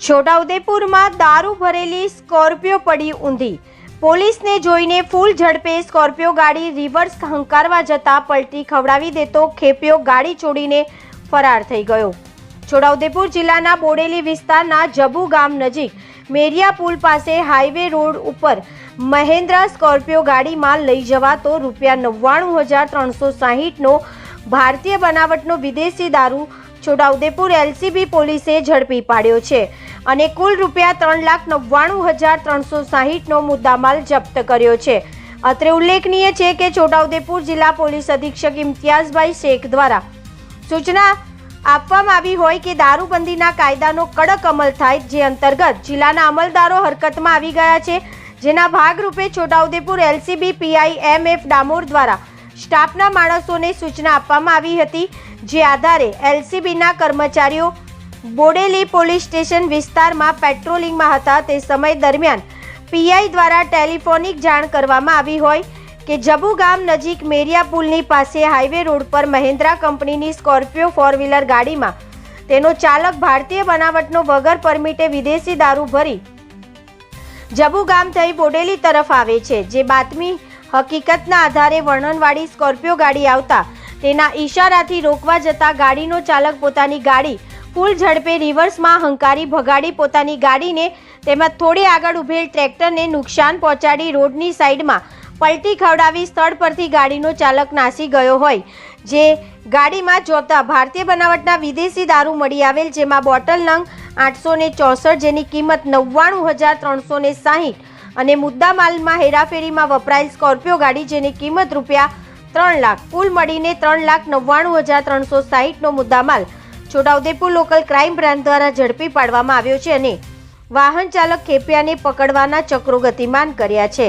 છોટાઉદેપુરમાં દારૂ ભરેલી સ્કોર્પિયો પડી ઊંધી. પોલીસને જોઈને ફૂલ ઝડપે સ્કોર્પિયો ગાડી રિવર્સ હંકારવા જતા પલટી ખવડાવી દેતો ખેપિયો ગાડી છોડીને ફરાર થઈ ગયો. છોટાઉદેપુર જિલ્લાના બોડેલી વિસ્તારના જબુ ગામ નજીક મેરિયા પુલ પાસે હાઈવે રોડ ઉપર મહેન્દ્રા સ્કોર્પિયો ગાડીમાં લઈ જવાતો ₹99,360નો ભારતીય બનાવટનો વિદેશી દારૂ છોટાઉદેપુર એલસીબી પોલીસે ઝડપી પાડ્યો છે અને કુલ ₹3,99,360નો મુદ્દામાલ જપ્ત કર્યો છે. અત્રે ઉલ્લેખનીય છે કે છોટાઉદેપુર જિલ્લા પોલીસ અધિક્ષક ઇમ્તિયાઝભાઈ શેખ દ્વારા સૂચના આપવામાં આવી હોય કે દારૂબંધીના કાયદાનો કડક અમલ થાય, જે અંતર્ગત જિલ્લાના અમલદારો હરકતમાં આવી ગયા છે. જેના ભાગરૂપે Chhota Udepur LCB PI MF Damor દ્વારા સ્ટાફના માણસોને સૂચના આપવામાં આવી હતી, જે આધારે એલસીબીના કર્મચારીઓ બોડેલી પોલીસ સ્ટેશન વિસ્તારમાં પેટ્રોલિંગમાં હતા. તે સમય દરમિયાન પીઆઈ દ્વારા ટેલિફોનિક જાણ કરવામાં આવી હોય કે જબુ ગામ નજીક મેરિયા પુલની પાસે હાઈવે રોડ પર મહેન્દ્રા કંપનીની સ્કોર્પિયો 4-વ્હીલર ગાડીમાં તેનો ચાલક ભારતીય બનાવટનો વગર પરમિટે વિદેશી દારૂ ભરી જબુ ગામ થઈ બોડેલી તરફ આવે છે. જે બાતમી હકીકતના આધારે વર્ણનવાળી સ્કોર્પિયો ગાડી આવતા તેના ઈશારાથી રોકવા જતા ગાડીનો ચાલક પોતાની ગાડી ફૂલ ઝડપે રિવર્સમાં હંકારી ભગાડી પોતાની ગાડીને તેમજ થોડી આગળ ઉભેલ ટ્રેક્ટરને નુકસાન પહોંચાડી રોડની સાઈડમાં પલટી ખવડાવી સ્થળ પરથી ગાડીનો ચાલક નાસી ગયો હોય. જે ગાડીમાં જોતા ભારતીય બનાવટના વિદેશી દારૂ મળી આવેલ, જેમાં બોટલ નંગ 864 જેની કિંમત ₹99,360 અને મુદ્દામાલમાં હેરાફેરીમાં વપરાયેલ સ્કોર્પિયો ગાડી જેની કિંમત ₹3 લાખ, કુલ મળીને ₹3,99,360નો મુદ્દામાલ છોટાઉદેપુર લોકલ ક્રાઇમ બ્રાન્ચ દ્વારા ઝડપી પાડવામાં આવ્યો છે અને વાહન ચાલક ખેપિયાને પકડવાના ચક્રો ગતિમાન કર્યા છે.